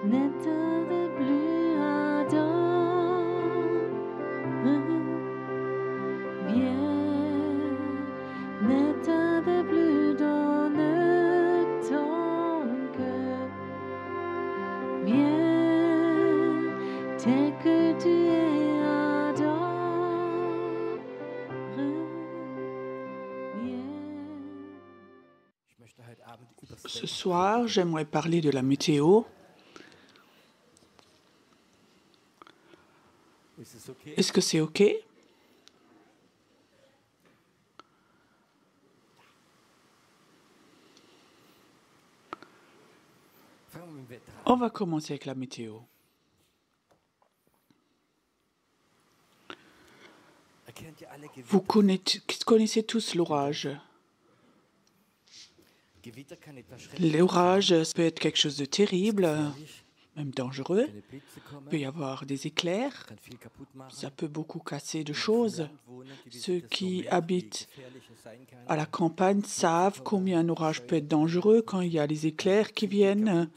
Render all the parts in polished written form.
N'état de plus ardent, viens, n'état de plus dans ton cœur, viens, tel que tu es ardent, viens. Ce soir, j'aimerais parler de la météo. Est-ce que c'est OK? On va commencer avec la météo. Vous connaissez tous l'orage. L'orage peut être quelque chose de terrible, même dangereux. Il peut y avoir des éclairs. Ça peut beaucoup casser de choses. Ceux qui habitent à la campagne savent combien un orage peut être dangereux quand il y a les éclairs qui viennent.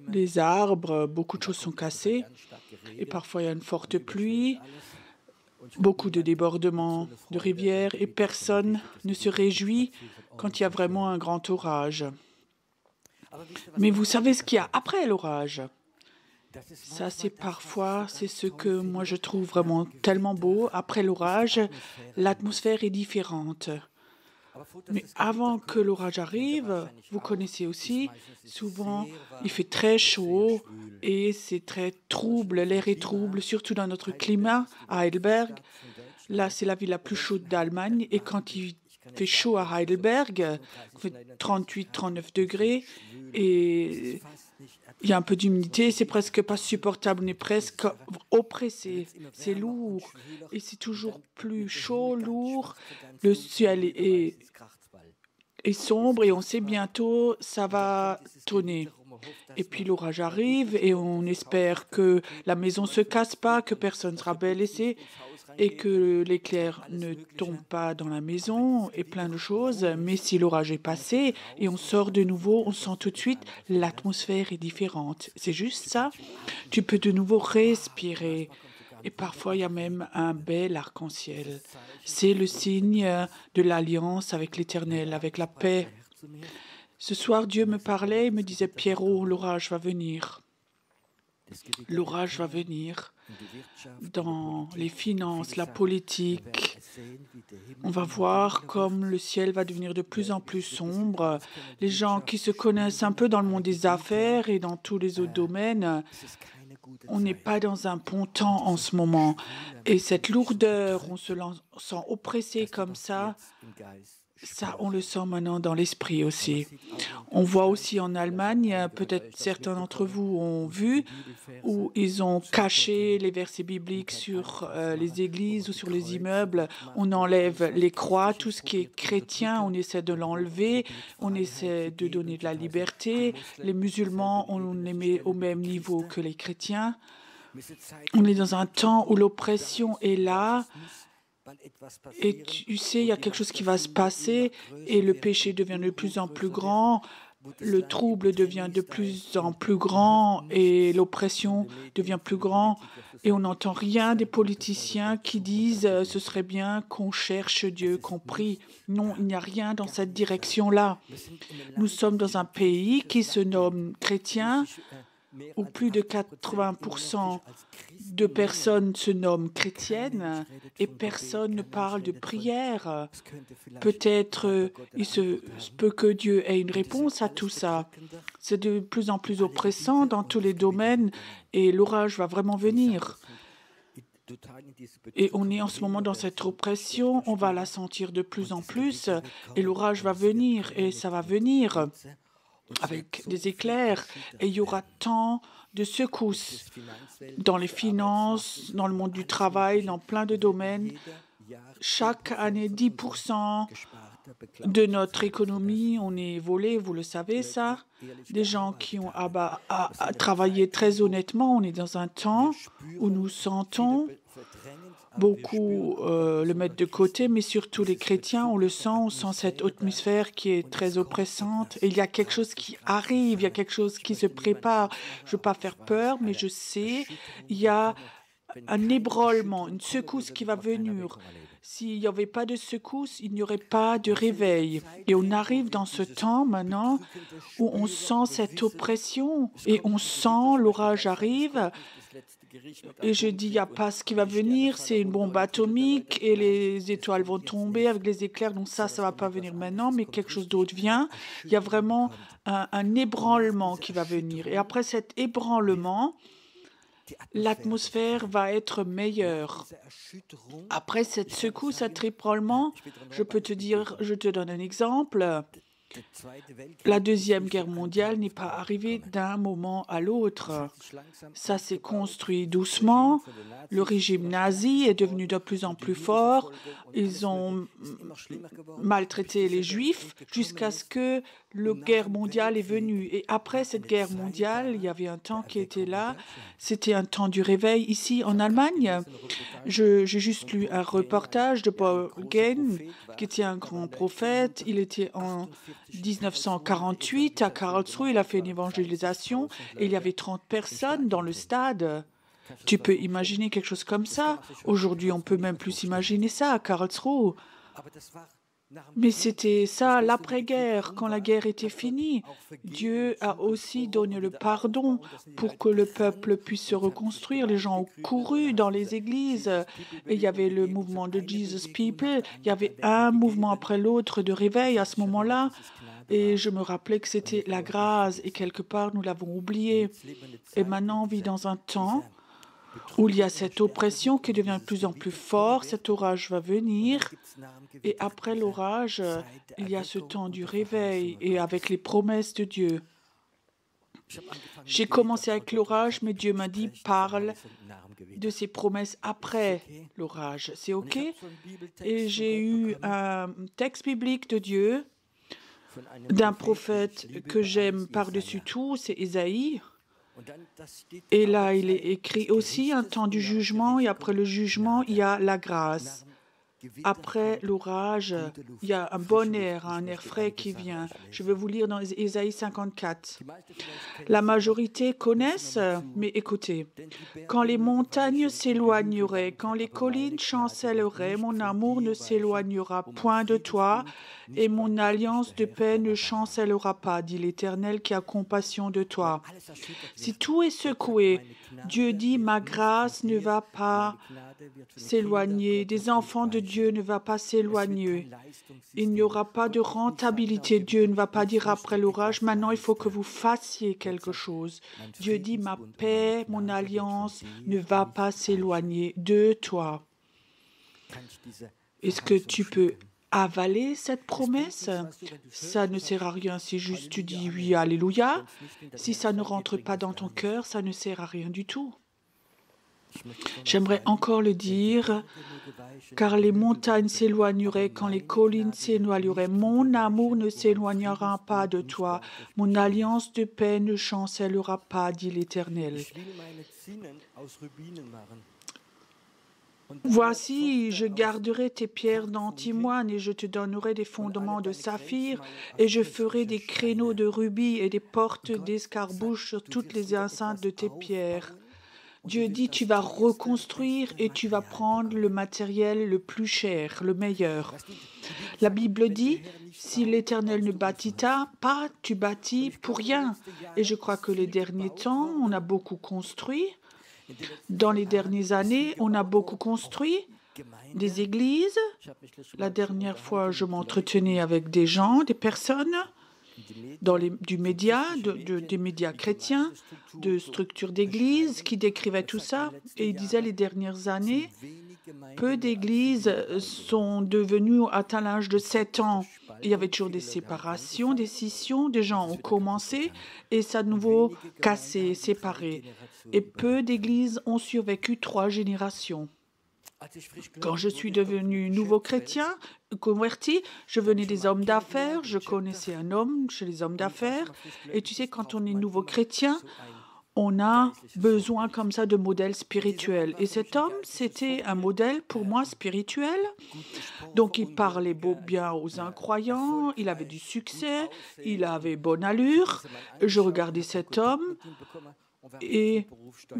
Les arbres, beaucoup de choses sont cassées. Et parfois, il y a une forte pluie, beaucoup de débordements de rivières et personne ne se réjouit quand il y a vraiment un grand orage. Mais vous savez ce qu'il y a après l'orage? Ça, c'est ce que moi je trouve vraiment tellement beau. Après l'orage, l'atmosphère est différente. Mais avant que l'orage arrive, vous connaissez aussi, souvent il fait très chaud et c'est très trouble, l'air est trouble, surtout dans notre climat à Heidelberg. Là, c'est la ville la plus chaude d'Allemagne et quand il fait chaud à Heidelberg, il fait 38-39 degrés et il y a un peu d'humidité, c'est presque pas supportable, on est presque oppressé, c'est lourd et c'est toujours plus chaud, lourd, le ciel est sombre et on sait bientôt ça va tonner. Et puis l'orage arrive et on espère que la maison se casse pas, que personne ne sera blessé et que l'éclair ne tombe pas dans la maison et plein de choses. Mais si l'orage est passé et on sort de nouveau, on sent tout de suite l'atmosphère est différente. C'est juste ça. Tu peux de nouveau respirer. Et parfois, il y a même un bel arc-en-ciel. C'est le signe de l'alliance avec l'Éternel, avec la paix. Ce soir, Dieu me parlait et me disait, Pierrot, l'orage va venir. L'orage va venir dans les finances, la politique. On va voir comme le ciel va devenir de plus en plus sombre. Les gens qui se connaissent un peu dans le monde des affaires et dans tous les autres domaines, on n'est pas dans un bon temps en ce moment. Et cette lourdeur, on se sent oppressé comme ça, on le sent maintenant dans l'esprit aussi. On voit aussi en Allemagne, peut-être certains d'entre vous ont vu, où ils ont caché les versets bibliques sur les églises ou sur les immeubles. On enlève les croix, tout ce qui est chrétien, on essaie de l'enlever, on essaie de donner de la liberté. Les musulmans, on les met au même niveau que les chrétiens. On est dans un temps où l'oppression est là. Et tu sais, il y a quelque chose qui va se passer et le péché devient de plus en plus grand, le trouble devient de plus en plus grand et l'oppression devient plus grand et on n'entend rien des politiciens qui disent ce serait bien qu'on cherche Dieu, qu'on prie. Non, il n'y a rien dans cette direction-là. Nous sommes dans un pays qui se nomme chrétien, où plus de 80% de personnes se nomment chrétiennes et personne ne parle de prière. Peut-être il se peut que Dieu ait une réponse à tout ça. C'est de plus en plus oppressant dans tous les domaines et l'orage va vraiment venir. Et on est en ce moment dans cette oppression, on va la sentir de plus en plus et l'orage va venir et ça va venir avec des éclairs et il y aura tant de secousses dans les finances, dans le monde du travail, dans plein de domaines. Chaque année, 10% de notre économie, on est volé, vous le savez ça. Des gens qui ont travaillé très honnêtement, on est dans un temps où nous sentons Beaucoup le mettent de côté, mais surtout les chrétiens, on sent cette atmosphère qui est très oppressante. Et il y a quelque chose qui arrive, il y a quelque chose qui se prépare. Je ne veux pas faire peur, mais je sais, il y a un ébranlement, une secousse qui va venir. S'il n'y avait pas de secousse, il n'y aurait pas de réveil. Et on arrive dans ce temps maintenant où on sent cette oppression et on sent l'orage arrive. Et je dis, il n'y a pas ce qui va venir, c'est une bombe atomique et les étoiles vont tomber avec les éclairs. Donc ça ne va pas venir maintenant, mais quelque chose d'autre vient. Il y a vraiment un ébranlement qui va venir. Et après cet ébranlement, l'atmosphère va être meilleure. Après cette secousse, cet ébranlement, je peux te dire, je te donne un exemple. La Deuxième Guerre mondiale n'est pas arrivée d'un moment à l'autre. Ça s'est construit doucement. Le régime nazi est devenu de plus en plus fort. Ils ont maltraité les Juifs jusqu'à ce que la guerre mondiale est venue. Et après cette guerre mondiale, il y avait un temps qui était là. C'était un temps du réveil ici en Allemagne. J'ai juste lu un reportage de Paul Gane, qui était un grand prophète. Il était en 1948 à Karlsruhe. Il a fait une évangélisation et il y avait 30 personnes dans le stade. Tu peux imaginer quelque chose comme ça? Aujourd'hui, on peut même plus imaginer ça à Karlsruhe. Mais c'était ça l'après-guerre, quand la guerre était finie. Dieu a aussi donné le pardon pour que le peuple puisse se reconstruire. Les gens ont couru dans les églises. Et il y avait le mouvement de Jesus People. Il y avait un mouvement après l'autre de réveil à ce moment-là. Et je me rappelais que c'était la grâce. Et quelque part, nous l'avons oublié. Et maintenant, on vit dans un temps où il y a cette oppression qui devient de plus en plus forte. Cet orage va venir. Et après l'orage, il y a ce temps du réveil et avec les promesses de Dieu. J'ai commencé avec l'orage, mais Dieu m'a dit, parle de ses promesses après l'orage. C'est OK? Et j'ai eu un texte biblique de Dieu, d'un prophète que j'aime par-dessus tout, c'est Ésaïe. Et là, il est écrit aussi un temps du jugement, et après le jugement, il y a la grâce. Après l'orage, il y a un air frais qui vient. Je vais vous lire dans Ésaïe 54. La majorité connaissent, mais écoutez. Quand les montagnes s'éloigneraient, quand les collines chancelleraient, mon amour ne s'éloignera point de toi, et mon alliance de paix ne chancellera pas, dit l'Éternel qui a compassion de toi. Si tout est secoué, Dieu dit, ma grâce ne va pas s'éloigner, des enfants de Dieu ne va pas s'éloigner. Il n'y aura pas de rentabilité. Dieu ne va pas dire après l'orage, maintenant il faut que vous fassiez quelque chose. Dieu dit, ma paix, mon alliance ne va pas s'éloigner de toi. Est-ce que tu peux avaler cette promesse? Ça ne sert à rien si juste tu dis oui, alléluia. Si ça ne rentre pas dans ton cœur, ça ne sert à rien du tout. J'aimerais encore le dire, car les montagnes s'éloigneraient, quand les collines s'éloigneraient. Mon amour ne s'éloignera pas de toi, mon alliance de paix ne chancellera pas, dit l'Éternel. Voici, je garderai tes pierres d'antimoine et je te donnerai des fondements de saphir et je ferai des créneaux de rubis et des portes d'escarbouche sur toutes les enceintes de tes pierres. Dieu dit, tu vas reconstruire et tu vas prendre le matériel le plus cher, le meilleur. La Bible dit, si l'Éternel ne bâtit pas, tu bâtis pour rien. Et je crois que les derniers temps, on a beaucoup construit. Dans les dernières années, on a beaucoup construit des églises. La dernière fois, je m'entretenais avec des gens, des personnes des médias chrétiens, de structures d'églises qui décrivaient tout ça. Et ils disaient les dernières années, peu d'églises sont devenues atteintes l'âge de 7 ans. Il y avait toujours des séparations, des scissions, des gens ont commencé et ça de nouveau cassé, séparé. Et peu d'églises ont survécu 3 générations. Quand je suis devenu nouveau chrétien, converti, je venais des hommes d'affaires, je connaissais un homme chez les hommes d'affaires. Et tu sais, quand on est nouveau chrétien, On a besoin comme ça de modèles spirituels. Et cet homme, c'était un modèle pour moi spirituel. Donc il parlait bien aux incroyants, il avait du succès, il avait bonne allure. Je regardais cet homme et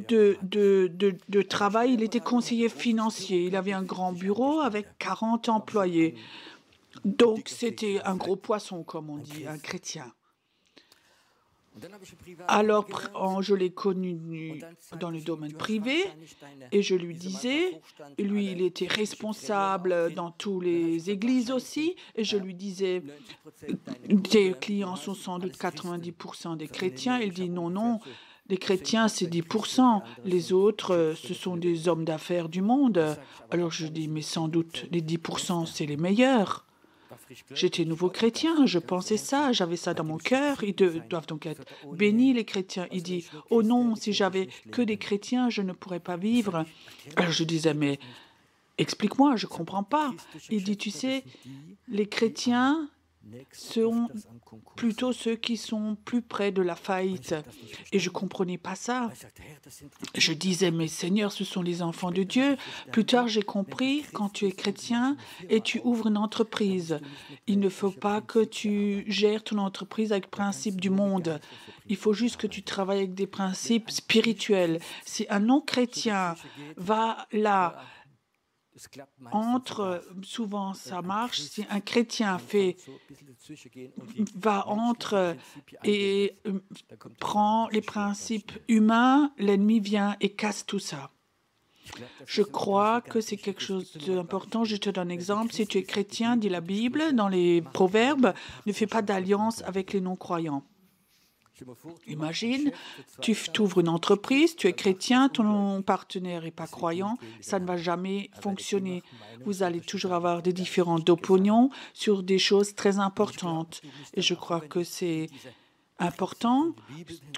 de travail, il était conseiller financier. Il avait un grand bureau avec 40 employés. Donc c'était un gros poisson, comme on dit, un chrétien. Alors, je l'ai connu dans le domaine privé et je lui disais, lui, il était responsable dans toutes les églises aussi, et je lui disais, tes clients sont sans doute 90% des chrétiens. Il dit, non, non, les chrétiens, c'est 10%. Les autres, ce sont des hommes d'affaires du monde. Alors je dis, mais sans doute, les 10%, c'est les meilleurs. J'étais nouveau chrétien, je pensais ça, j'avais ça dans mon cœur. Ils doivent donc être bénis, les chrétiens. Il dit, oh non, si j'avais que des chrétiens, je ne pourrais pas vivre. Alors je disais, mais explique-moi, je ne comprends pas. Il dit, tu sais, les chrétiens sont plutôt ceux qui sont plus près de la faillite. Et je ne comprenais pas ça. Je disais, mais Seigneur, ce sont les enfants de Dieu. Plus tard, j'ai compris, quand tu es chrétien et tu ouvres une entreprise, il ne faut pas que tu gères ton entreprise avec le principe du monde. Il faut juste que tu travailles avec des principes spirituels. Si un non-chrétien va là, souvent ça marche, si un chrétien va entre et prend les principes humains, l'ennemi vient et casse tout ça. Je crois que c'est quelque chose d'important. Je te donne un exemple. Si tu es chrétien, dit la Bible, dans les Proverbes, ne fais pas d'alliance avec les non-croyants. Imagine, tu ouvres une entreprise, tu es chrétien, ton partenaire n'est pas croyant, ça ne va jamais fonctionner. Vous allez toujours avoir des différends d'opinion sur des choses très importantes. Et je crois que c'est important.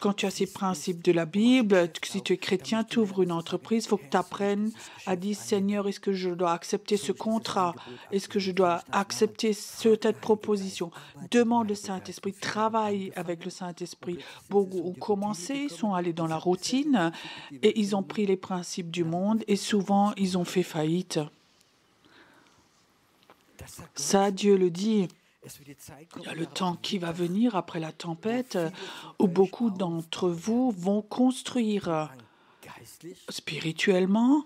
Quand tu as ces principes de la Bible, si tu es chrétien, tu ouvres une entreprise, il faut que tu apprennes à dire, Seigneur, est-ce que je dois accepter ce contrat? Est-ce que je dois accepter cette proposition? Demande le Saint-Esprit, travaille avec le Saint-Esprit. Beaucoup ont commencé, sont allés dans la routine et ils ont pris les principes du monde et souvent ils ont fait faillite. Ça, Dieu le dit. Il y a le temps qui va venir après la tempête où beaucoup d'entre vous vont construire spirituellement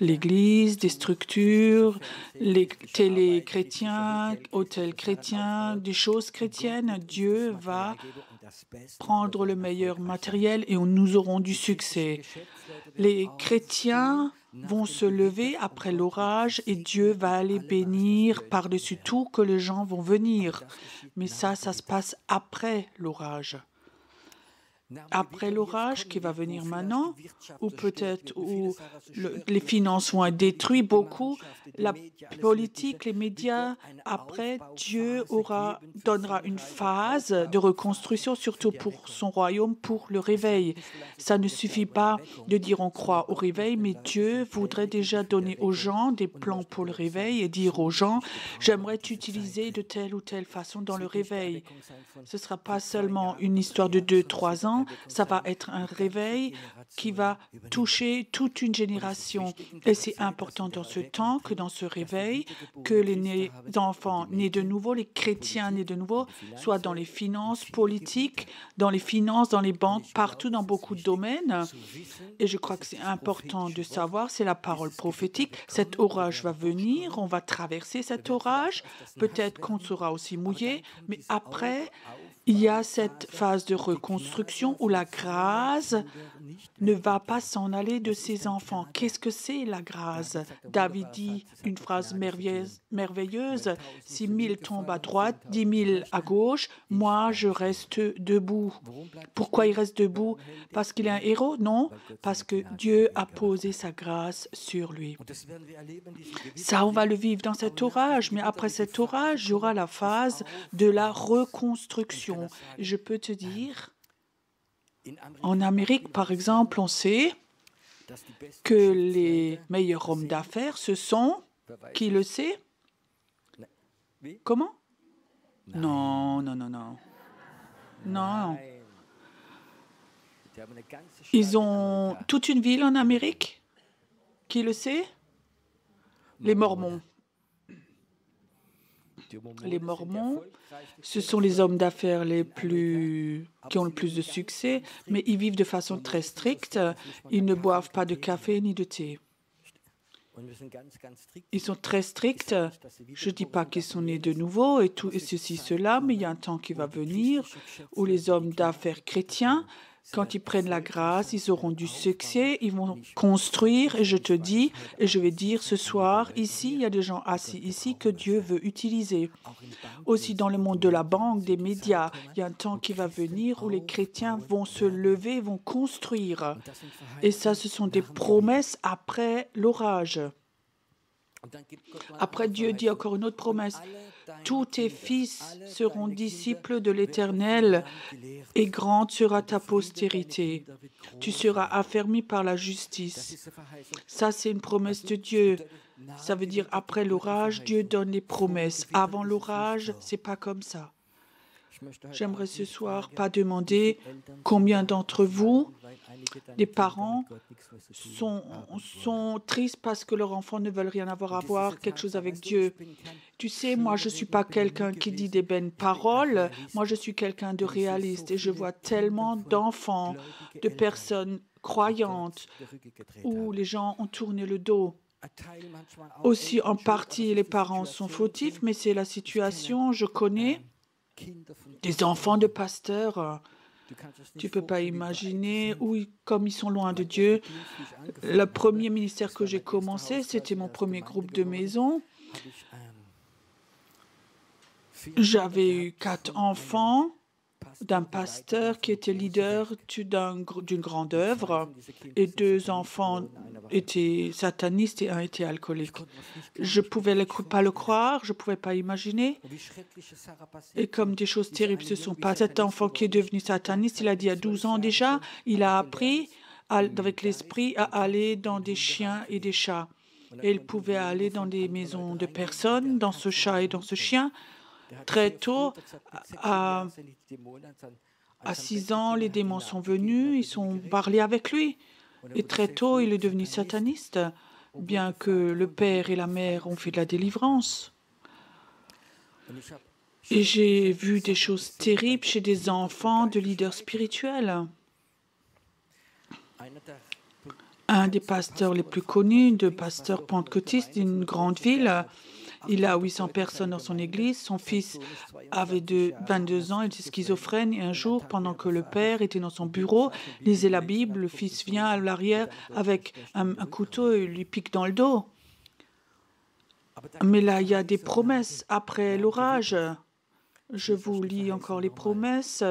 l'Église, des structures, les télés chrétiens, hôtels chrétiens, des choses chrétiennes. Dieu va prendre le meilleur matériel et nous aurons du succès. Les chrétiens vont se lever après l'orage et Dieu va les bénir par-dessus tout que les gens vont venir. Mais ça se passe après l'orage. Après l'orage qui va venir maintenant, ou peut-être où les finances vont être détruites beaucoup, la politique, les médias, après, Dieu donnera une phase de reconstruction, surtout pour son royaume, pour le réveil. Ça ne suffit pas de dire on croit au réveil, mais Dieu voudrait déjà donner aux gens des plans pour le réveil et dire aux gens, j'aimerais t'utiliser de telle ou telle façon dans le réveil. Ce ne sera pas seulement une histoire de 2-3 ans, ça va être un réveil qui va toucher toute une génération. Et c'est important dans ce temps que dans ce réveil, que les enfants nés de nouveau, les chrétiens nés de nouveau, soient dans les finances politiques, dans les finances, dans les banques, partout dans beaucoup de domaines. Et je crois que c'est important de savoir, c'est la parole prophétique. Cet orage va venir, on va traverser cet orage. Peut-être qu'on sera aussi mouillé, mais après, il y a cette phase de reconstruction où la grâce ne va pas s'en aller de ses enfants. Qu'est-ce que c'est la grâce? David dit une phrase merveilleuse, si 1000 tombent à droite, 10 000 à gauche, moi je reste debout. Pourquoi il reste debout? Parce qu'il est un héros? Non, parce que Dieu a posé sa grâce sur lui. Ça, on va le vivre dans cet orage, mais après cet orage, il y aura la phase de la reconstruction. Je peux te dire, en Amérique, par exemple, on sait que les meilleurs hommes d'affaires, ce sont, qui le sait? Comment? Non, non, non, non. Non. Ils ont toute une ville en Amérique. Qui le sait? Les Mormons. Les Mormons, ce sont les hommes d'affaires qui ont le plus de succès, mais ils vivent de façon très stricte. Ils ne boivent pas de café ni de thé. Ils sont très stricts. Je ne dis pas qu'ils sont nés de nouveau et tout et ceci, cela, mais il y a un temps qui va venir où les hommes d'affaires chrétiens, quand ils prennent la grâce, ils auront du succès, ils vont construire, et je te dis, et je vais dire ce soir, ici, il y a des gens assis ici que Dieu veut utiliser. Aussi dans le monde de la banque, des médias, il y a un temps qui va venir où les chrétiens vont se lever, vont construire. Et ça, ce sont des promesses après l'orage. Après, Dieu dit encore une autre promesse. Tous tes fils seront disciples de l'Éternel et grande sera ta postérité. Tu seras affermi par la justice. Ça, c'est une promesse de Dieu. Ça veut dire après l'orage, Dieu donne les promesses. Avant l'orage, c'est pas comme ça. J'aimerais ce soir pas demander combien d'entre vous, les parents, sont tristes parce que leurs enfants ne veulent rien avoir à voir, quelque chose avec Dieu. Tu sais, moi, je ne suis pas quelqu'un qui dit des belles paroles. Moi, je suis quelqu'un de réaliste et je vois tellement d'enfants, de personnes croyantes où les gens ont tourné le dos. Aussi, en partie, les parents sont fautifs, mais c'est la situation. Je connais des enfants de pasteurs. Tu ne peux pas imaginer comme ils sont loin de Dieu. Le premier ministère que j'ai commencé, c'était mon premier groupe de maison. J'avais eu 4 enfants d'un pasteur qui était leader d'une grande œuvre et 2 enfants étaient satanistes et un était alcoolique. Je ne pouvais pas le croire, je ne pouvais pas imaginer. Et comme des choses terribles se sont passées, cet enfant qui est devenu sataniste, il a dit à 12 ans déjà, il a appris avec l'esprit à aller dans des chiens et des chats. Et il pouvait aller dans des maisons de personnes, dans ce chat et dans ce chien. Très tôt, à 6 ans, les démons sont venus, ils ont parlé avec lui. Et très tôt, il est devenu sataniste, bien que le père et la mère ont fait de la délivrance. Et j'ai vu des choses terribles chez des enfants de leaders spirituels. Un des pasteurs les plus connus, de pasteur pentecôtiste d'une grande ville, il a 800 personnes dans son église. Son fils avait 22 ans, il était schizophrène. Et un jour, pendant que le père était dans son bureau, lisait la Bible, le fils vient à l'arrière avec un couteau et lui pique dans le dos. Mais là, il y a des promesses après l'orage. Je vous lis encore les promesses.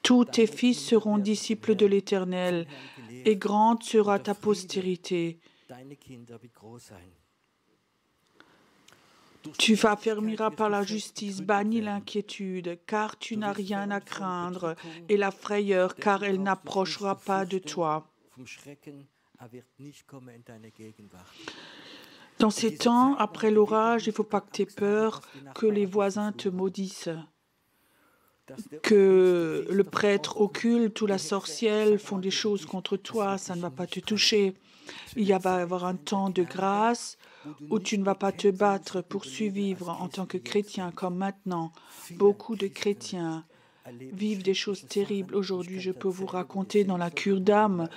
Tous tes fils seront disciples de l'Éternel, et grande sera ta postérité. Tu affermiras par la justice, bannis l'inquiétude, car tu n'as rien à craindre, et la frayeur, car elle n'approchera pas de toi. Dans ces temps, après l'orage, il ne faut pas que tu aies peur que les voisins te maudissent, que le prêtre occulte ou la sorcière font des choses contre toi, ça ne va pas te toucher. Il va y avoir un temps de grâce où tu ne vas pas te battre pour survivre en tant que chrétien comme maintenant. Beaucoup de chrétiens vivent des choses terribles. Aujourd'hui, je peux vous raconter dans la cure d'âme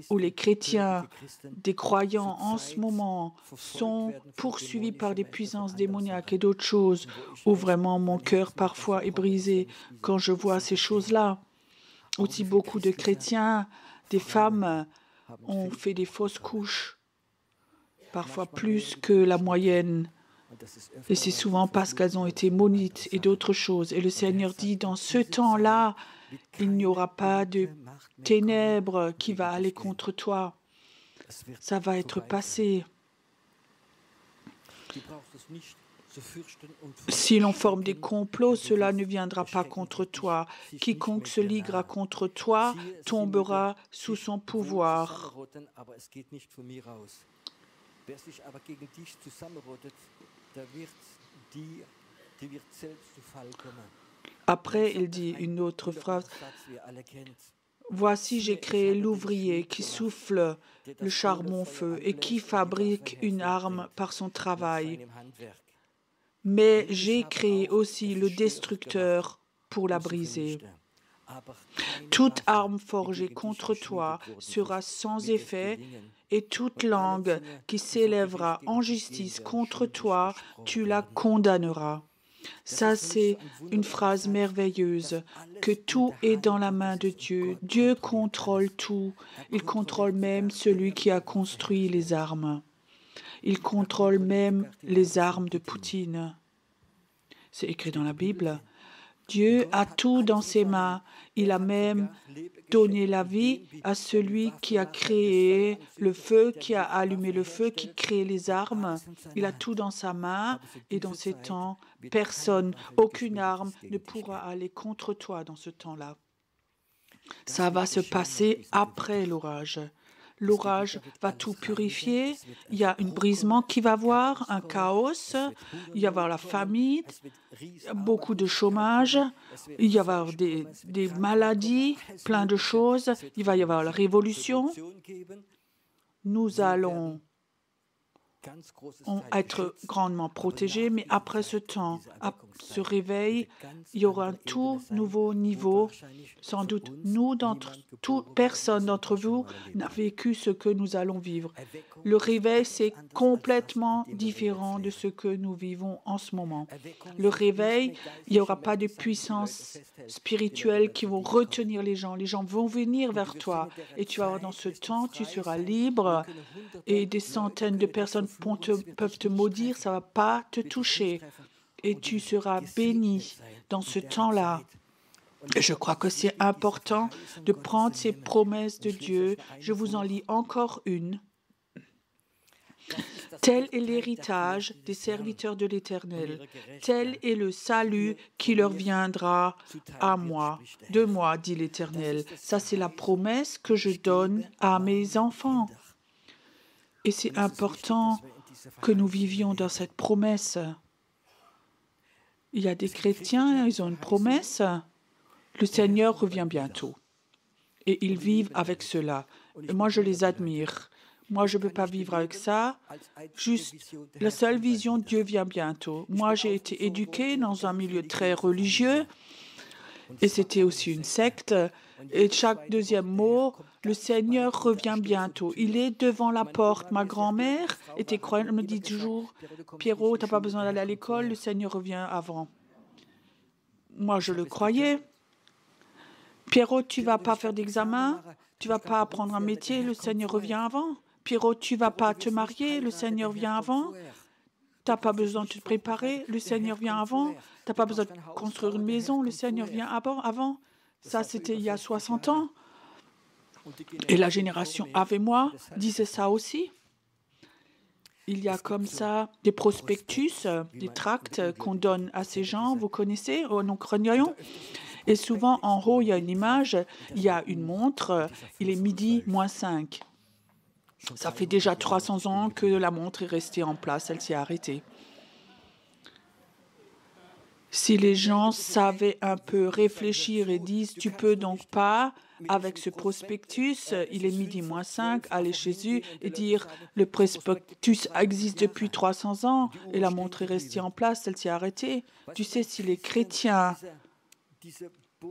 où les chrétiens, des croyants en ce moment, sont poursuivis par des puissances démoniaques et d'autres choses, où vraiment mon cœur parfois est brisé quand je vois ces choses-là. Aussi beaucoup de chrétiens, des femmes, ont fait des fausses couches, parfois plus que la moyenne. Et c'est souvent parce qu'elles ont été maudites et d'autres choses. Et le Seigneur dit, dans ce temps-là, il n'y aura pas de ténèbres qui va aller contre toi. Ça va être passé. Si l'on forme des complots, cela ne viendra pas contre toi. Quiconque se liguera contre toi tombera sous son pouvoir. Après, il dit une autre phrase. Voici, j'ai créé l'ouvrier qui souffle le charbon-feu et qui fabrique une arme par son travail. Mais j'ai créé aussi le destructeur pour la briser. Toute arme forgée contre toi sera sans effet, et toute langue qui s'élèvera en justice contre toi, tu la condamneras. Ça, c'est une phrase merveilleuse, que tout est dans la main de Dieu. Dieu contrôle tout. Il contrôle même celui qui a construit les armes. Il contrôle même les armes de Poutine. C'est écrit dans la Bible. Dieu a tout dans ses mains. Il a même donné la vie à celui qui a créé le feu, qui a allumé le feu, qui crée les armes. Il a tout dans sa main et dans ces temps, personne, aucune arme ne pourra aller contre toi dans ce temps-là. Ça va se passer après l'orage. L'orage va tout purifier. Il y a un brisement qui va avoir, un chaos. Il va y avoir la famine, beaucoup de chômage. Il va y avoir des maladies, plein de choses. Il va y avoir la révolution. Nous allons être grandement protégés, mais après ce temps, ce réveil, il y aura un tout nouveau niveau. Sans doute, personne d'entre vous n'a vécu ce que nous allons vivre. Le réveil, c'est complètement différent de ce que nous vivons en ce moment. Le réveil, il n'y aura pas de puissance spirituelle qui vont retenir les gens. Les gens vont venir vers toi et tu vas avoir dans ce temps, tu seras libre et des centaines de personnes peuvent te maudire, ça ne va pas te toucher et tu seras béni dans ce temps-là. Je crois que c'est important de prendre ces promesses de Dieu. Je vous en lis encore une. Tel est l'héritage des serviteurs de l'Éternel. Tel est le salut qui leur viendra de moi, dit l'Éternel. Ça, c'est la promesse que je donne à mes enfants. Et c'est important que nous vivions dans cette promesse. Il y a des chrétiens, ils ont une promesse. Le Seigneur revient bientôt. Et ils vivent avec cela. Et moi, je les admire. Moi, je ne peux pas vivre avec ça. Juste, la seule vision, Dieu vient bientôt. Moi, j'ai été éduquée dans un milieu très religieux. Et c'était aussi une secte. Et chaque deuxième mot, le Seigneur revient bientôt. Il est devant la porte. Ma grand-mère était croyante, elle me dit toujours, Pierrot, tu n'as pas besoin d'aller à l'école, le Seigneur revient avant. Moi, je le croyais. Pierrot, tu ne vas pas faire d'examen, tu ne vas pas apprendre un métier, le Seigneur revient avant. Pierrot, tu ne vas pas te marier, le Seigneur vient avant. Tu n'as pas besoin de te préparer, le Seigneur vient avant. Tu n'as pas besoin de construire une maison, le Seigneur vient avant. Ça, c'était il y a 60 ans. Et la génération avant moi disait ça aussi. Il y a comme ça des prospectus, des tracts qu'on donne à ces gens, vous connaissez, au non-croyants. Et souvent, en haut, il y a une image, il y a une montre, il est midi moins 5. Ça fait déjà 300 ans que la montre est restée en place, elle s'est arrêtée. Si les gens savaient un peu réfléchir et disent « tu peux donc pas, avec ce prospectus, il est midi moins 5, aller chez eux et dire « le prospectus existe depuis 300 ans et la montre est restée en place, elle s'est arrêtée ». Tu sais, si les chrétiens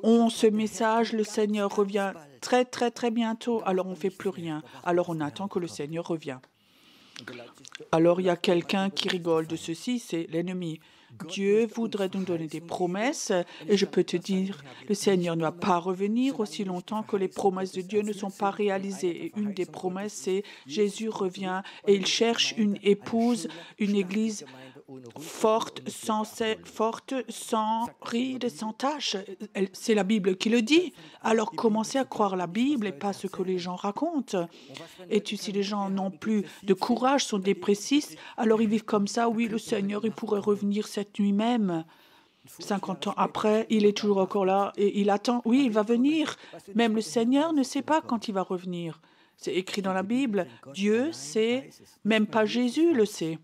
ont ce message, le Seigneur revient très, très, très bientôt, alors on ne fait plus rien. Alors on attend que le Seigneur revienne. Alors il y a quelqu'un qui rigole de ceci, c'est l'ennemi. Dieu voudrait nous donner des promesses et je peux te dire, le Seigneur ne va pas revenir aussi longtemps que les promesses de Dieu ne sont pas réalisées. Et une des promesses, c'est Jésus revient et il cherche une épouse, une église forte, sans ride, sans tache. C'est la Bible qui le dit. Alors commencez à croire la Bible et pas ce que les gens racontent. Et si les gens n'ont plus de courage, sont dépressifs, alors ils vivent comme ça. Oui, le Seigneur, il pourrait revenir cette nuit même. 50 ans après, il est toujours encore là et il attend. Oui, il va venir. Même le Seigneur ne sait pas quand il va revenir. C'est écrit dans la Bible. Dieu sait, même pas Jésus le sait.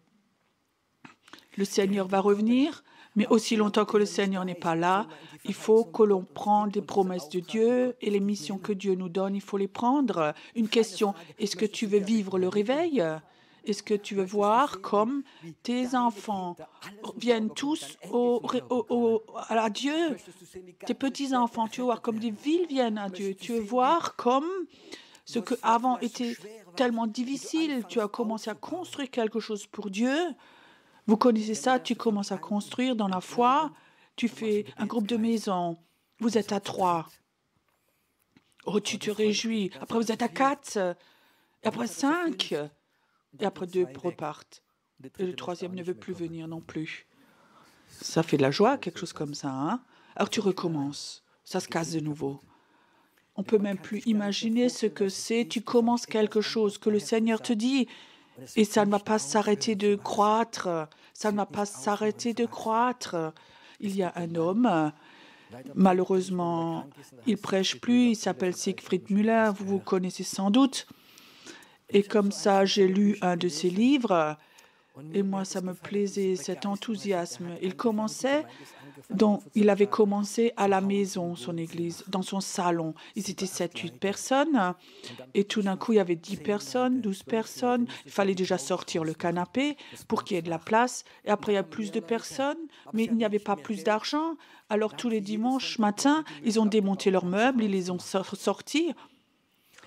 Le Seigneur va revenir, Mais aussi longtemps que le Seigneur n'est pas là, il faut que l'on prenne les promesses de Dieu et les missions que Dieu nous donne, il faut les prendre. Une question, est-ce que tu veux vivre le réveil? Est-ce que tu veux voir comme tes enfants viennent tous à Dieu? Tes petits-enfants, tu veux voir comme des villes viennent à Dieu. Tu veux voir comme ce qui avant était tellement difficile. Tu as commencé à construire quelque chose pour Dieu. Vous connaissez ça, tu commences à construire dans la foi. Tu fais un groupe de maison. Vous êtes à 3. Oh, tu te réjouis. Après, vous êtes à 4. Et après 5. Et après 2 repartent. Et le 3e ne veut plus venir non plus. Ça fait de la joie, quelque chose comme ça. Hein? Alors tu recommences. Ça se casse de nouveau. On ne peut même plus imaginer ce que c'est. Tu commences quelque chose que le Seigneur te dit. Et ça ne va pas s'arrêter de croître. Ça ne va pas s'arrêter de croître. Il y a un homme, malheureusement, il prêche plus, il s'appelle Siegfried Müller, vous connaissez sans doute. Et comme ça, j'ai lu un de ses livres, et moi, ça me plaisait, cet enthousiasme. Il avait commencé à la maison, son église, dans son salon. Ils étaient 7-8 personnes, et tout d'un coup, il y avait 10 personnes, 12 personnes. Il fallait déjà sortir le canapé pour qu'il y ait de la place. Et après, il y a plus de personnes, mais il n'y avait pas plus d'argent. Alors, tous les dimanches matin, ils ont démonté leurs meubles, ils les ont sortis.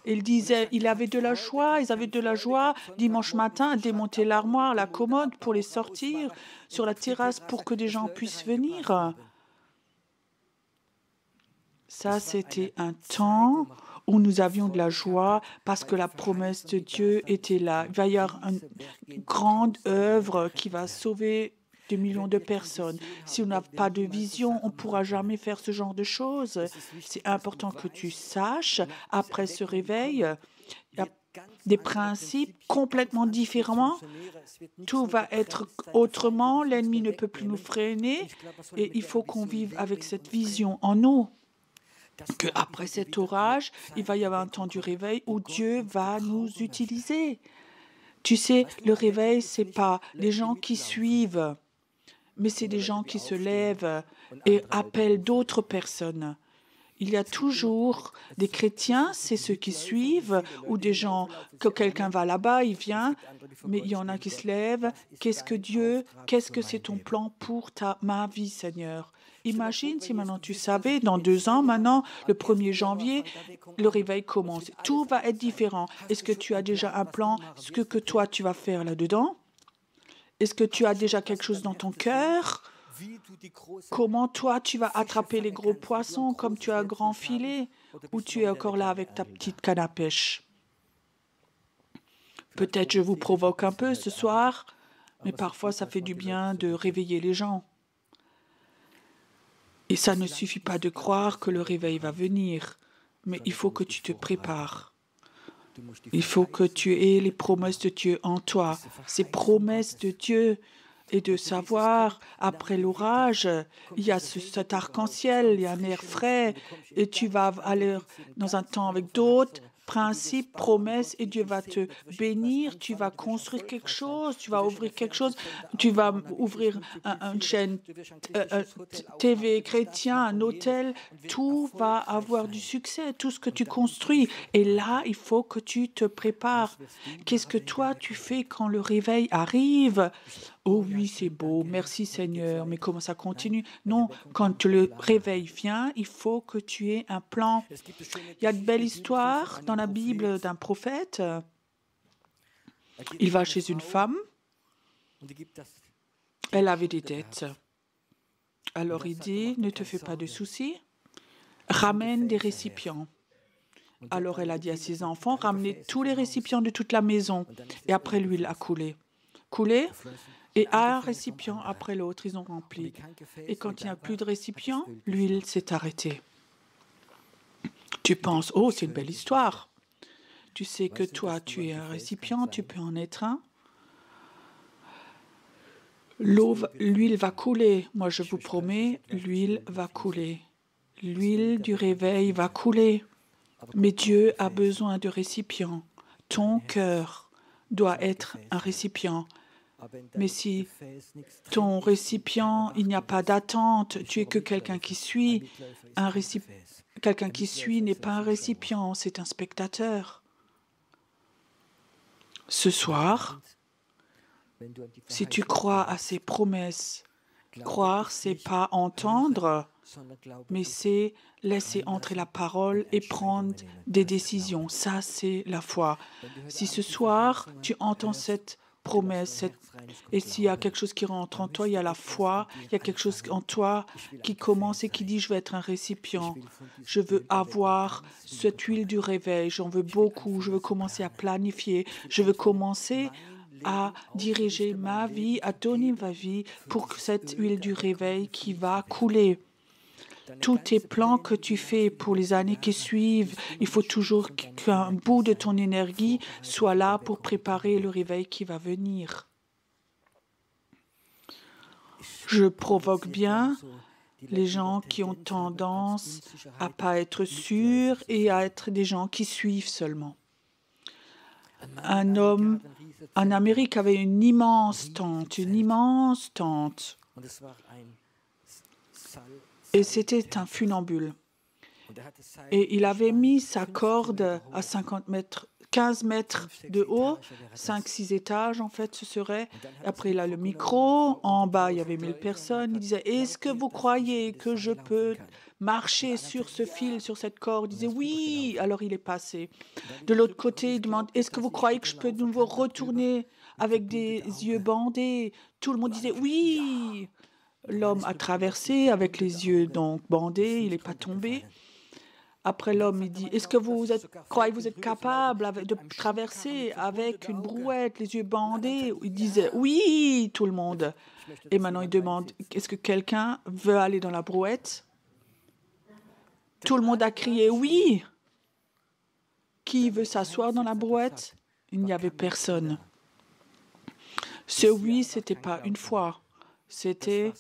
Il disait, il avait de la joie, ils avaient de la joie dimanche matin à démonter l'armoire, la commode pour les sortir sur la terrasse pour que des gens puissent venir. Ça, c'était un temps où nous avions de la joie parce que la promesse de Dieu était là. Il va y avoir une grande œuvre qui va sauver des millions de personnes. Si on n'a pas de vision, on ne pourra jamais faire ce genre de choses. C'est important que tu saches, après ce réveil, il y a des principes complètement différents. Tout va être autrement. L'ennemi ne peut plus nous freiner. Et il faut qu'on vive avec cette vision en nous. Qu'après cet orage, il va y avoir un temps du réveil où Dieu va nous utiliser. Tu sais, le réveil, ce n'est pas les gens qui suivent, mais c'est des gens qui se lèvent et appellent d'autres personnes. Il y a toujours des chrétiens, c'est ceux qui suivent, ou des gens, que quelqu'un va là-bas, il vient, mais il y en a qui se lèvent. Qu'est-ce que c'est ton plan pour ma vie, Seigneur? Imagine si maintenant tu savais, dans 2 ans, maintenant, le 1er janvier, le réveil commence. Tout va être différent. Est-ce que tu as déjà un plan, ce que toi tu vas faire là-dedans? Est-ce que tu as déjà quelque chose dans ton cœur? Comment toi, tu vas attraper les gros poissons comme tu as un grand filet ou tu es encore là avec ta petite canne à pêche? Peut-être je vous provoque un peu ce soir, mais parfois ça fait du bien de réveiller les gens. Et ça ne suffit pas de croire que le réveil va venir, mais il faut que tu te prépares. Il faut que tu aies les promesses de Dieu en toi, ces promesses de Dieu, et de savoir, après l'orage, il y a cet arc-en-ciel, il y a un air frais, et tu vas aller dans un temps avec d'autres principes, promesses, et Dieu va te bénir, tu vas construire quelque chose, tu vas ouvrir quelque chose, tu vas ouvrir une chaîne TV chrétien, un hôtel, tout va avoir du succès, tout ce que tu construis. Et là, il faut que tu te prépares. Qu'est-ce que toi, tu fais quand le réveil arrive? Oh oui, c'est beau, merci Seigneur, mais comment ça continue? Non, quand le réveil vient, il faut que tu aies un plan. Il y a de belles histoires dans la Bible d'un prophète. Il va chez une femme, elle avait des dettes. Alors il dit, ne te fais pas de soucis, ramène des récipients. Alors elle a dit à ses enfants, ramenez tous les récipients de toute la maison. Et après l'huile a coulé. Et un récipient après l'autre, ils ont rempli. Et quand il n'y a plus de récipients, l'huile s'est arrêtée. Tu penses, oh, c'est une belle histoire. Tu sais que toi, tu es un récipient, tu peux en être un. L'huile va couler. Moi, je vous promets, l'huile va couler. L'huile du réveil va couler. Mais Dieu a besoin de récipients. Ton cœur doit être un récipient. Mais si ton récipient, il n'y a pas d'attente, tu es que quelqu'un qui suit, quelqu'un qui suit n'est pas un récipient, c'est un spectateur. Ce soir, si tu crois à ces promesses, croire, c'est pas entendre, mais c'est laisser entrer la parole et prendre des décisions. Ça, c'est la foi. Si ce soir, tu entends cette promesse, et s'il y a quelque chose qui rentre en toi, il y a la foi, il y a quelque chose en toi qui commence et qui dit « je veux être un récipient, je veux avoir cette huile du réveil, j'en veux beaucoup, je veux commencer à planifier, je veux commencer à diriger ma vie, à donner ma vie pour que cette huile du réveil qui va couler. » Tous tes plans que tu fais pour les années qui suivent, il faut toujours qu'un bout de ton énergie soit là pour préparer le réveil qui va venir. Je provoque bien les gens qui ont tendance à ne pas être sûrs et à être des gens qui suivent seulement. Un homme en Amérique avait une immense tente. Et c'était un funambule. Et il avait mis sa corde à 50 mètres, 15 mètres de haut, 5-6 étages en fait ce serait. Après il a le micro, en bas il y avait 1000 personnes. Il disait « Est-ce que vous croyez que je peux marcher sur ce fil, sur cette corde ?» Il disait « Oui !» Alors il est passé. De l'autre côté, il demande « Est-ce que vous croyez que je peux de nouveau retourner avec des yeux bandés ?» Tout le monde disait « Oui !» L'homme a traversé avec les yeux donc bandés, il n'est pas tombé. Après l'homme, il dit, est-ce que croyez que vous êtes capable de traverser avec une brouette, les yeux bandés? Il disait, oui, tout le monde. Et maintenant, il demande, est-ce que quelqu'un veut aller dans la brouette? Tout le monde a crié, oui. Qui veut s'asseoir dans la brouette? Il n'y avait personne. Ce oui, ce n'était pas une fois. C'était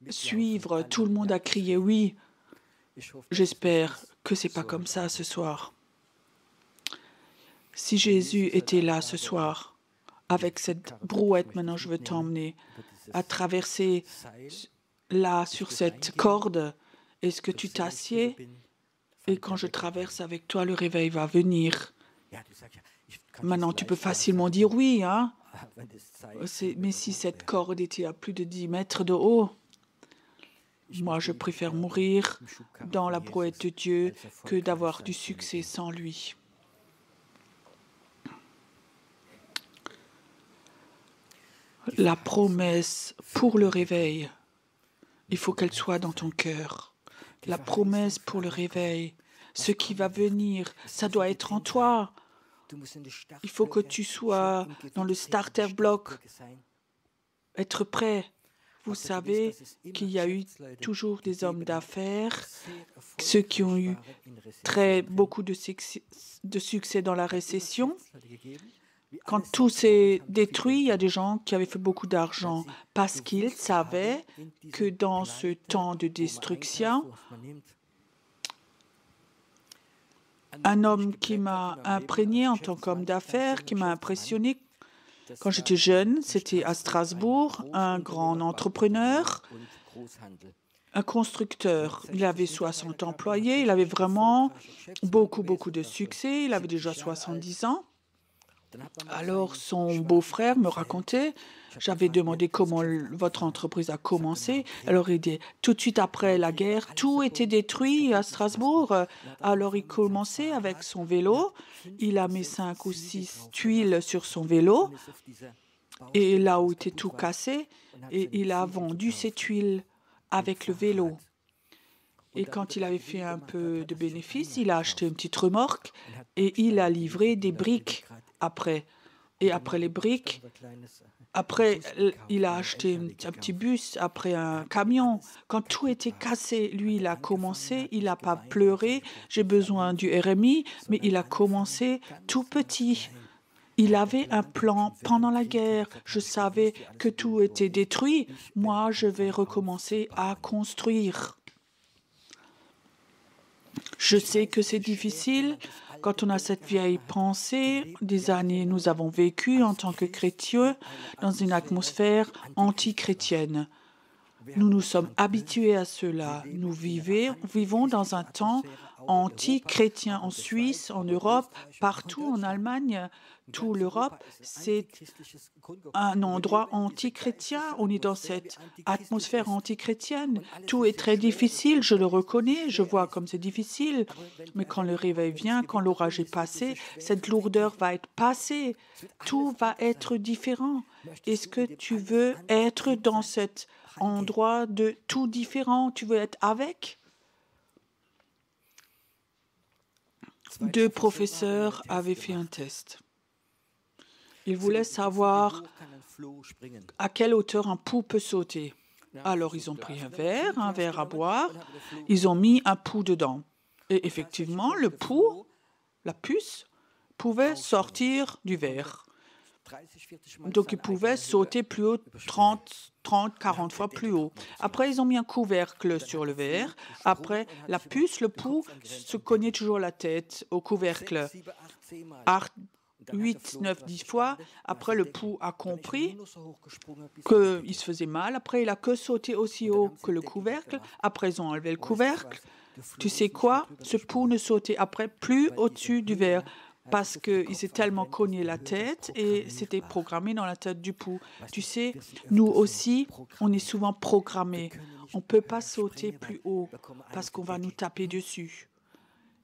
suivre. Tout le monde a crié oui. J'espère que ce n'est pas comme ça ce soir. Si Jésus était là ce soir, avec cette brouette, maintenant je veux t'emmener à traverser là sur cette corde, est-ce que tu t'assieds? Et quand je traverse avec toi, le réveil va venir. Maintenant, tu peux facilement dire oui, hein? Mais si cette corde était à plus de 10 mètres de haut, moi, je préfère mourir dans la brouette de Dieu que d'avoir du succès sans lui. La promesse pour le réveil, il faut qu'elle soit dans ton cœur. La promesse pour le réveil, ce qui va venir, ça doit être en toi. Il faut que tu sois dans le starter block, être prêt. Vous savez qu'il y a eu toujours des hommes d'affaires, ceux qui ont eu beaucoup de succès dans la récession. Quand tout s'est détruit, il y a des gens qui avaient fait beaucoup d'argent parce qu'ils savaient que dans ce temps de destruction, un homme qui m'a imprégné en tant qu'homme d'affaires, qui m'a impressionné quand j'étais jeune, c'était à Strasbourg, un grand entrepreneur, un constructeur. Il avait 60 employés, il avait vraiment beaucoup de succès, il avait déjà 70 ans. Alors son beau-frère me racontait, j'avais demandé comment votre entreprise a commencé. Alors il dit, tout de suite après la guerre, tout était détruit à Strasbourg. Alors il commençait avec son vélo, il a mis 5 ou 6 tuiles sur son vélo, et là où était tout cassé, et il a vendu ces tuiles avec le vélo. Et quand il avait fait un peu de bénéfice, il a acheté une petite remorque et il a livré des briques après. Et après les briques, après il a acheté un petit bus, après un camion. Quand tout était cassé, lui, il a commencé, il n'a pas pleuré, j'ai besoin du RMI, mais il a commencé tout petit. Il avait un plan pendant la guerre. Je savais que tout était détruit. Moi, je vais recommencer à construire. Je sais que c'est difficile Quand on a cette vieille pensée, des années nous avons vécu en tant que chrétiens dans une atmosphère anti-chrétienne. Nous nous sommes habitués à cela. Nous vivons dans un temps anti-chrétien en Suisse, en Europe, partout en Allemagne. Toute l'Europe, c'est un endroit anti-chrétien. On est dans cette atmosphère anti-chrétienne. Tout est très difficile, je le reconnais, je vois comme c'est difficile. Mais quand le réveil vient, quand l'orage est passé, cette lourdeur va être passée. Tout va être différent. Est-ce que tu veux être dans cet endroit de tout différent? Tu veux être avec? 2 professeurs avaient fait un test. Ils voulaient savoir à quelle hauteur un pou peut sauter. Alors, ils ont pris un verre à boire, ils ont mis un pou dedans. Et effectivement, le pou, la puce, pouvait sortir du verre. Donc, il pouvait sauter plus haut, 30, 40 fois plus haut. Après, ils ont mis un couvercle sur le verre. Après, la puce, le pou, se cognait toujours la tête au couvercle. 8, 9, 10 fois. Après, le pou a compris qu'il se faisait mal. Après, il a que sauté aussi haut que le couvercle. Après, ils ont enlevé le couvercle. Tu sais quoi? Ce pou ne sautait après plus au-dessus du verre parce qu'il s'est tellement cogné la tête et c'était programmé dans la tête du pou. Tu sais, nous aussi, on est souvent programmés. On ne peut pas sauter plus haut parce qu'on va nous taper dessus.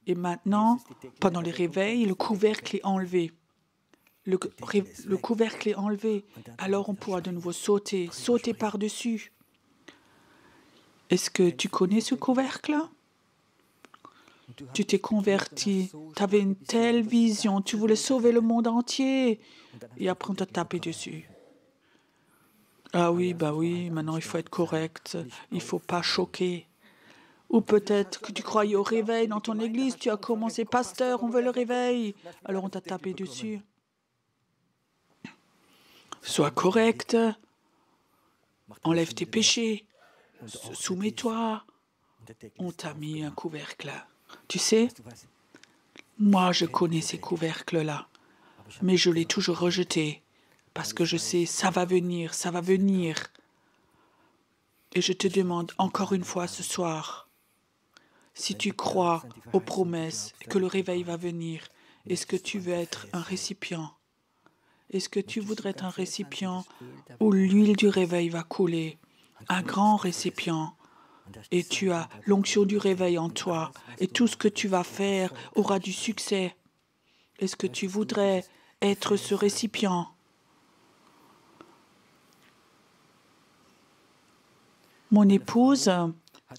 Et maintenant, pendant les réveils, le couvercle est enlevé. Le couvercle est enlevé. Alors on pourra de nouveau sauter par-dessus. Est-ce que tu connais ce couvercle? Tu t'es converti, tu avais une telle vision, tu voulais sauver le monde entier. Et après on t'a tapé dessus. Ah oui, maintenant il faut être correct, il ne faut pas choquer. Ou peut-être que tu croyais au réveil dans ton église, tu as commencé, pasteur, on veut le réveil. Alors on t'a tapé dessus. Sois correct, enlève tes péchés, soumets-toi. On t'a mis un couvercle. Tu sais, moi je connais ces couvercles-là, mais je l'ai toujours rejeté parce que je sais, ça va venir. Et je te demande encore une fois ce soir, si tu crois aux promesses que le réveil va venir, est-ce que tu veux être un récipient? Est-ce que tu voudrais être un récipient où l'huile du réveil va couler, un grand récipient, et tu as l'onction du réveil en toi, et tout ce que tu vas faire aura du succès? Est-ce que tu voudrais être ce récipient? Mon épouse,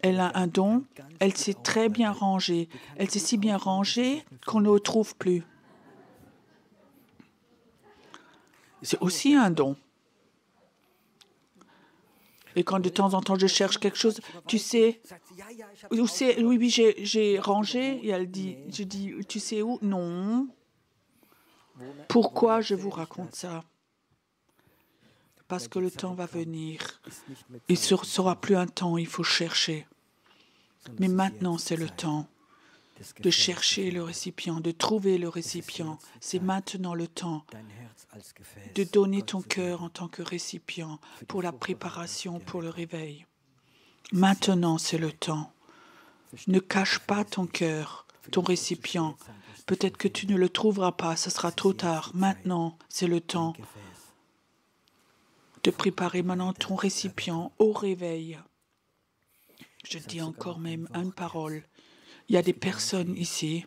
elle a un don, elle s'est très bien rangée. Elle s'est si bien rangée qu'on ne le trouve plus. C'est aussi un don. Et quand de temps en temps je cherche quelque chose, tu sais, où c'est? Oui, j'ai rangé. Et elle dit, je dis, tu sais où? Non. Pourquoi je vous raconte ça? Parce que le temps va venir. Il ne sera plus un temps, il faut chercher. Mais maintenant, c'est le temps de chercher le récipient, de trouver le récipient. C'est maintenant le temps de donner ton cœur en tant que récipient pour la préparation, pour le réveil. Maintenant, c'est le temps. Ne cache pas ton cœur, ton récipient. Peut-être que tu ne le trouveras pas, ce sera trop tard. Maintenant, c'est le temps de préparer maintenant ton récipient au réveil. Je dis encore même une parole. Il y a des personnes ici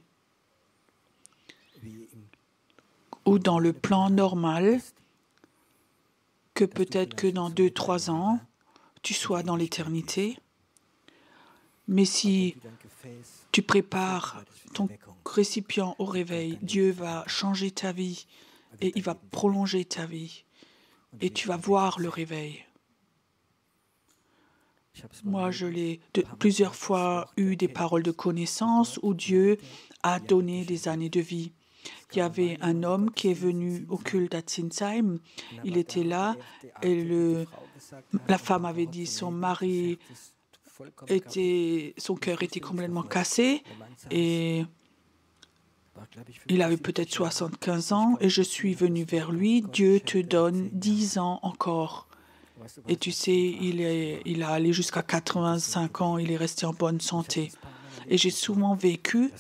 où dans le plan normal, que peut-être que dans 2-3 ans, tu sois dans l'éternité. Mais si tu prépares ton récipient au réveil, Dieu va changer ta vie et il va prolonger ta vie. Et tu vas voir le réveil. Moi, je l'ai plusieurs fois eu des paroles de connaissance où Dieu a donné des années de vie. Il y avait un homme qui est venu au culte à Zinsheim. Il était là et la femme avait dit son mari son cœur était complètement cassé et Il avait peut-être 75 ans et je suis venu vers lui. Dieu te donne 10 ans encore. Et tu sais, il a allé jusqu'à 85 ans, il est resté en bonne santé. Et j'ai souvent vécu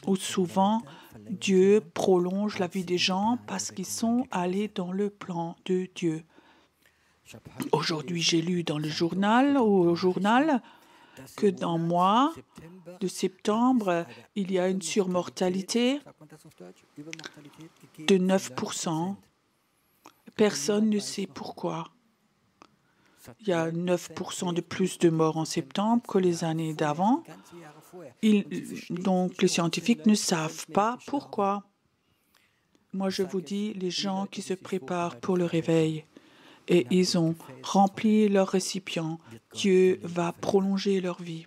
où souvent Dieu prolonge la vie des gens parce qu'ils sont allés dans le plan de Dieu. Aujourd'hui, j'ai lu dans le journal, que dans le mois de septembre, il y a une surmortalité de 9%. Personne ne sait pourquoi. Il y a 9% de plus de morts en septembre que les années d'avant. Donc, les scientifiques ne savent pas pourquoi. Moi, je vous dis, les gens qui se préparent pour le réveil et ils ont rempli leur récipient, Dieu va prolonger leur vie.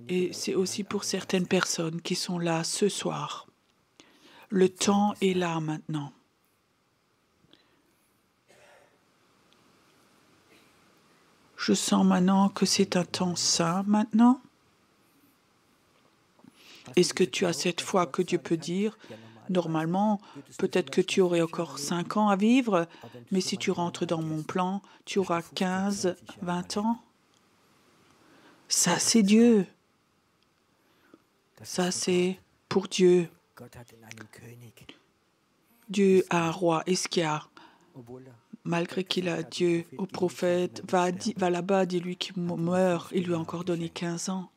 Et c'est aussi pour certaines personnes qui sont là ce soir. Le temps est là maintenant. Je sens maintenant que c'est un temps saint maintenant. Est-ce que tu as cette foi que Dieu peut dire, normalement, peut-être que tu aurais encore 5 ans à vivre, mais si tu rentres dans mon plan, tu auras 15, 20 ans. Ça, c'est Dieu. Ça, c'est pour Dieu. Dieu a un roi, Hiskia. Malgré qu'il a Dieu au prophète, va là-bas, dis-lui qu'il meurt. Il lui a encore donné 15 ans.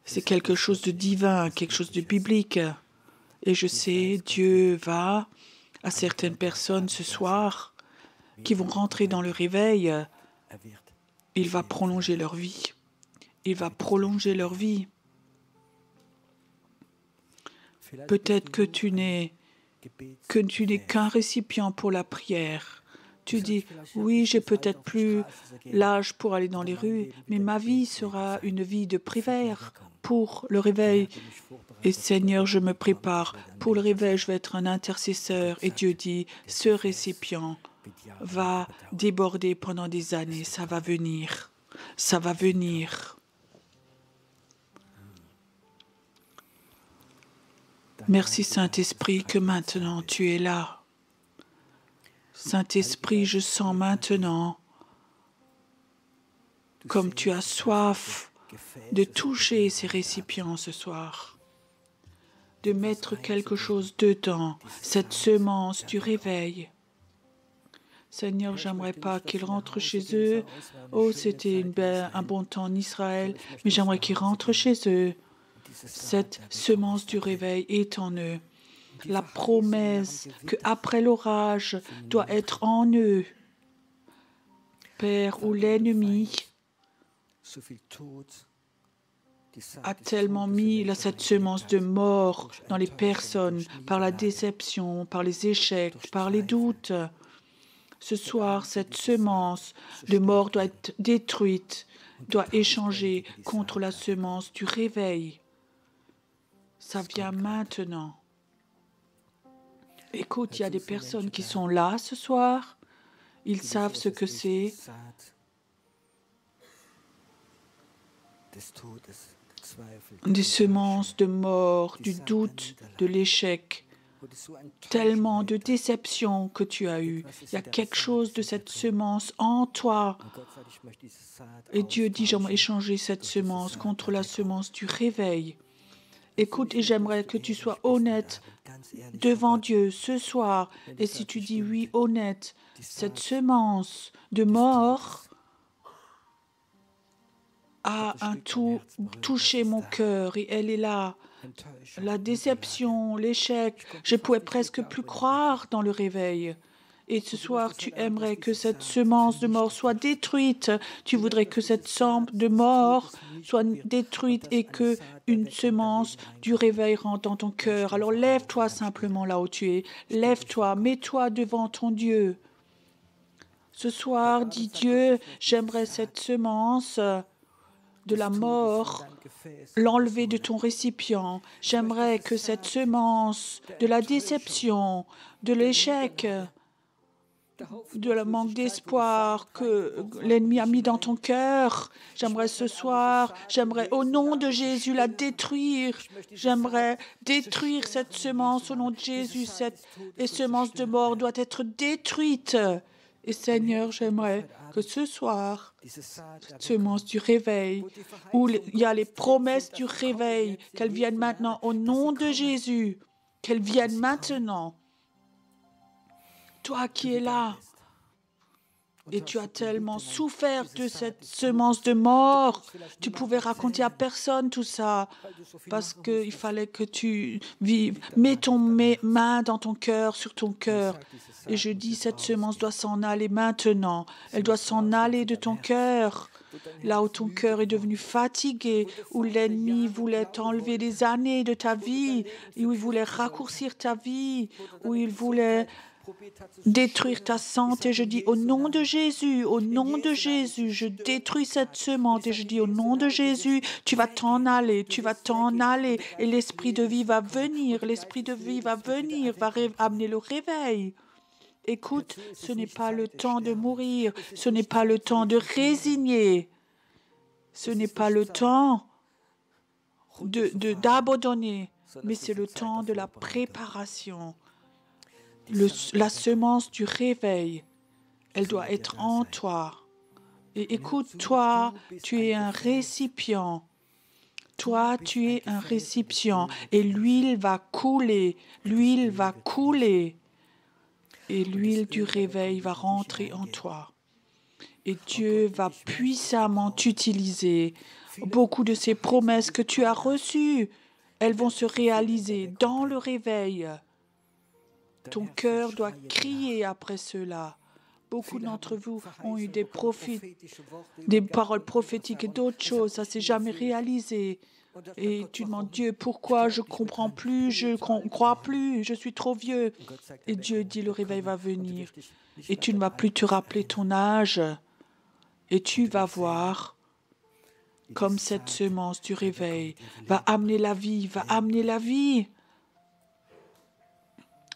C'est quelque chose de divin, quelque chose de biblique. Et je sais, Dieu va à certaines personnes ce soir qui vont rentrer dans le réveil. Il va prolonger leur vie. Il va prolonger leur vie. Peut-être que tu n'es qu'un récipient pour la prière. Tu dis, oui, j'ai peut-être plus l'âge pour aller dans les rues, mais ma vie sera une vie de prière pour le réveil. Et Seigneur, je me prépare. Pour le réveil, je vais être un intercesseur. Et Dieu dit, ce récipient va déborder pendant des années. Ça va venir. Ça va venir. Merci Saint-Esprit que maintenant tu es là. Saint-Esprit, je sens maintenant comme tu as soif de toucher ces récipients ce soir, de mettre quelque chose dedans, cette semence du réveil. Seigneur, j'aimerais pas qu'ils rentrent chez eux. Oh, c'était un bon temps en Israël, mais j'aimerais qu'ils rentrent chez eux. Cette semence du réveil est en eux. La promesse qu'après l'orage doit être en eux. Père, où l'ennemi a tellement mis cette semence de mort dans les personnes, par la déception, par les échecs, par les doutes. Ce soir, cette semence de mort doit être détruite, doit échanger contre la semence du réveil. Ça vient maintenant. Écoute, il y a des personnes qui sont là ce soir. Ils savent ce que c'est. Des semences de mort, du doute, de l'échec. Tellement de déception que tu as eu. Il y a quelque chose de cette semence en toi. Et Dieu dit, j'aimerais échanger cette semence contre la semence du réveil. Écoute, et j'aimerais que tu sois honnête devant Dieu ce soir. Et si tu dis oui, honnête, cette semence de mort a touché mon cœur et elle est là. La déception, l'échec, je ne pouvais presque plus croire dans le réveil. Et ce soir, tu aimerais que cette semence de mort soit détruite. Tu voudrais que cette semence de mort soit détruite et que une semence du réveil rentre dans ton cœur. Alors lève-toi simplement là où tu es. Lève-toi, mets-toi devant ton Dieu. Ce soir, dis Dieu, j'aimerais cette semence de la mort, l'enlever de ton récipient. J'aimerais que cette semence de la déception, de l'échec, de le manque d'espoir que l'ennemi a mis dans ton cœur. J'aimerais ce soir, j'aimerais au nom de Jésus la détruire. J'aimerais détruire cette semence au nom de Jésus. Cette semence de mort doit être détruite. Et Seigneur, j'aimerais que ce soir, cette semence du réveil, où il y a les promesses du réveil, qu'elles viennent maintenant au nom de Jésus, qu'elles viennent maintenant. Toi qui es là, et tu as tellement souffert de cette semence de mort, tu pouvais raconter à personne tout ça, parce qu'il fallait que tu vives. Mets ton main dans ton cœur, sur ton cœur. Et je dis, cette semence doit s'en aller maintenant. Elle doit s'en aller de ton cœur. Là où ton cœur est devenu fatigué, où l'ennemi voulait t'enlever des années de ta vie, où il voulait raccourcir ta vie, où il voulait détruire ta santé. Je dis au nom de Jésus, je détruis cette semence et je dis au nom de Jésus, tu vas t'en aller et l'esprit de vie va venir, va amener le réveil. Écoute, ce n'est pas le temps de mourir, ce n'est pas le temps de résigner, ce n'est pas le temps d'abandonner, mais c'est le temps de la préparation. La semence du réveil, elle doit être en toi. Et écoute, toi, tu es un récipient. Toi, tu es un récipient. Et l'huile va couler. Et l'huile du réveil va rentrer en toi. Et Dieu va puissamment t'utiliser. Beaucoup de ces promesses que tu as reçues, elles vont se réaliser dans le réveil. Ton cœur doit crier après cela. Beaucoup d'entre vous ont eu des paroles prophétiques et d'autres choses. Ça ne s'est jamais réalisé. Et tu demandes, Dieu, pourquoi je ne comprends plus, je ne crois plus, je suis trop vieux. Et Dieu dit, le réveil va venir. Et tu ne vas plus te rappeler ton âge. Et tu vas voir comme cette semence du réveil va amener la vie.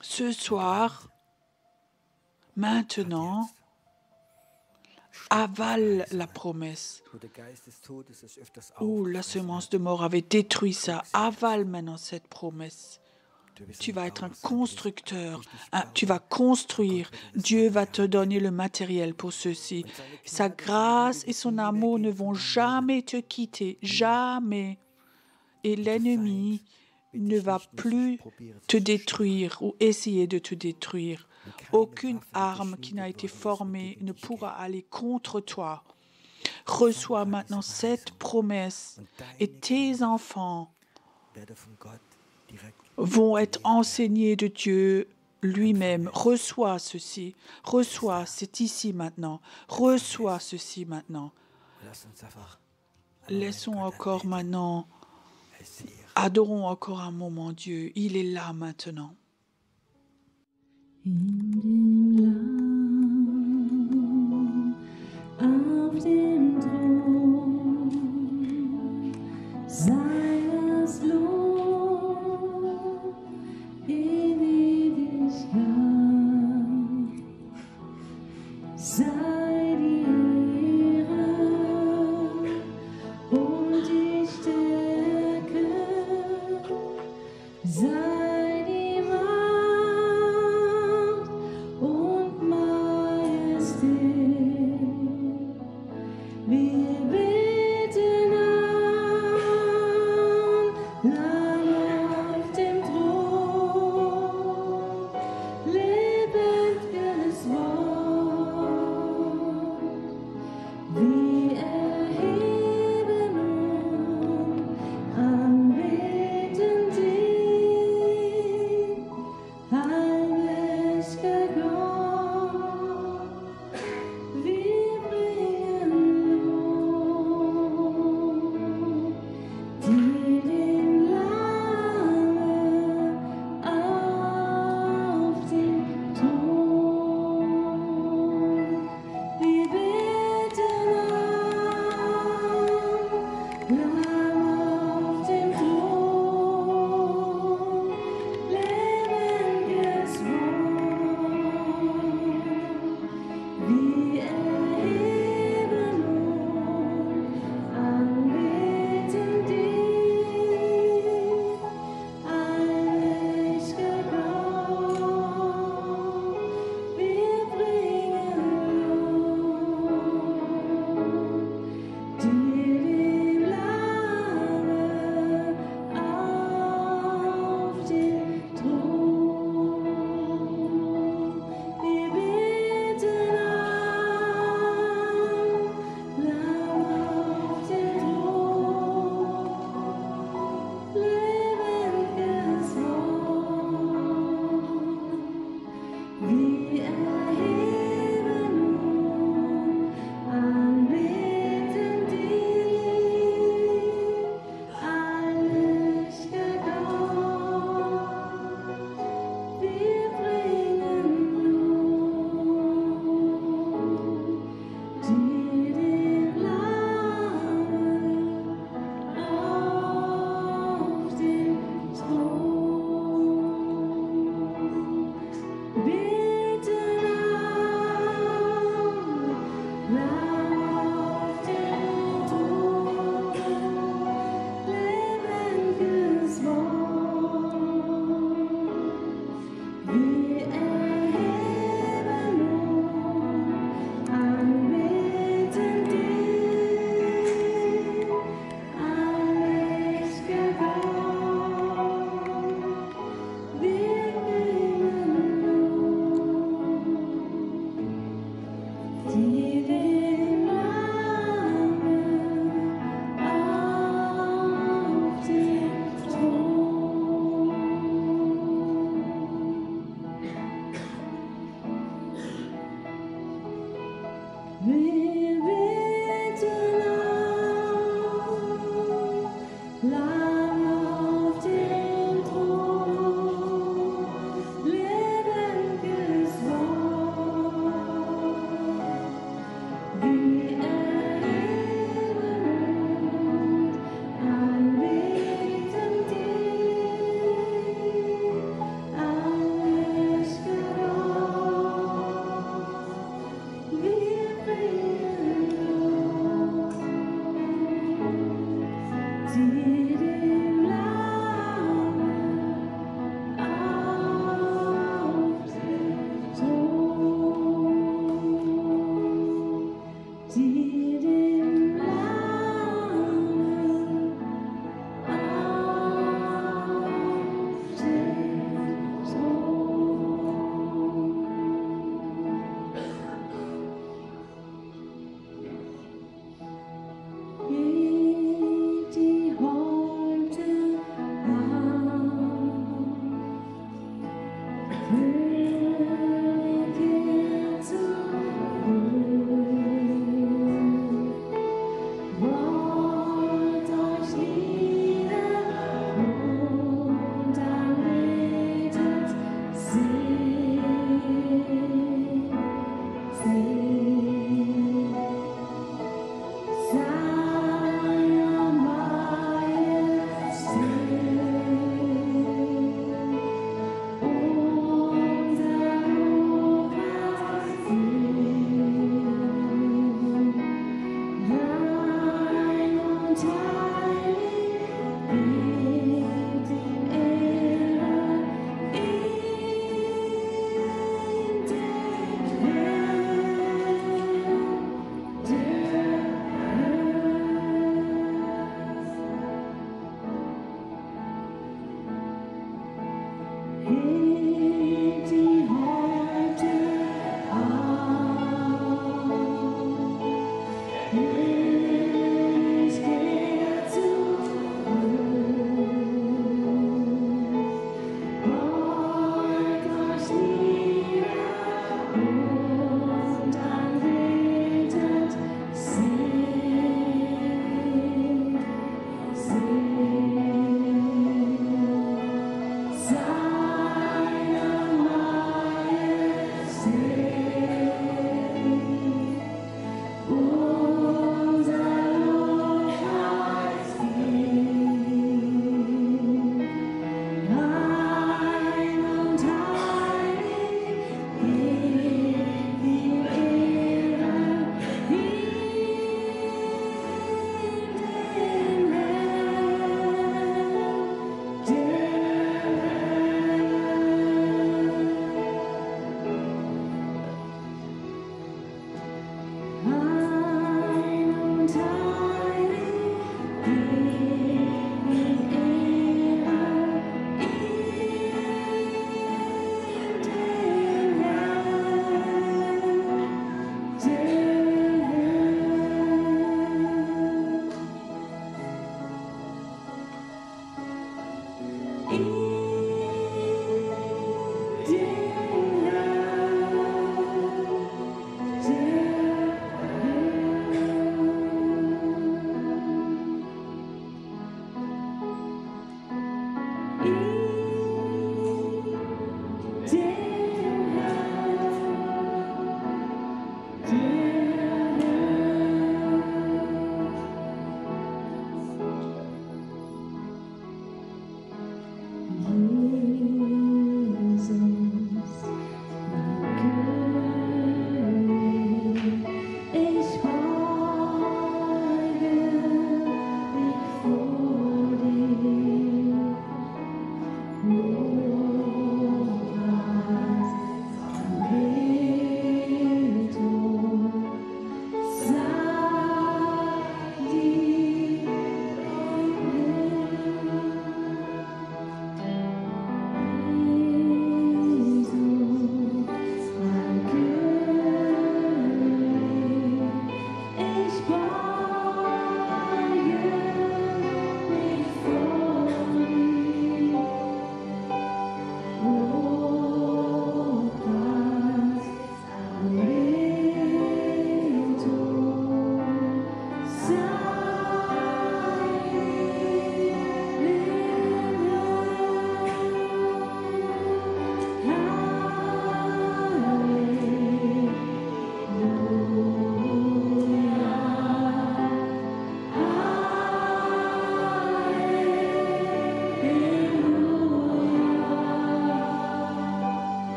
Ce soir, maintenant, avale la promesse. Où la semence de mort avait détruit ça. Avale maintenant cette promesse. Tu vas être un constructeur. Tu vas construire. Dieu va te donner le matériel pour ceci. Sa grâce et son amour ne vont jamais te quitter. Jamais. Et l'ennemi ne va plus te détruire ou essayer de te détruire. Aucune arme qui n'a été formée ne pourra aller contre toi. Reçois maintenant cette promesse et tes enfants vont être enseignés de Dieu lui-même. Reçois ceci. C'est ici maintenant. Reçois ceci maintenant. Laissons encore maintenant. Adorons encore un moment Dieu. Il est là maintenant. In dem Lamm auf dem Thron seines Lob in Ewigkeit sei die Ehre und die Stärke, sei die Macht und Majestät. Wir beten an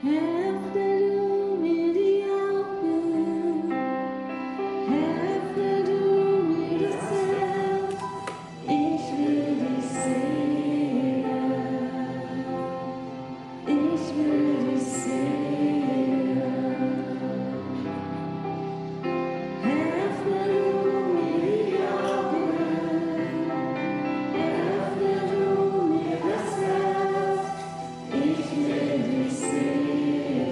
öffne du mir die Augen, öffne du mir das Herz, ich will dich sehen, ich will dich sehen. Öffne du mir die Augen, öffne du mir das Herz, ich will dich sehen.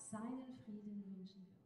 seinen Frieden wünschen wir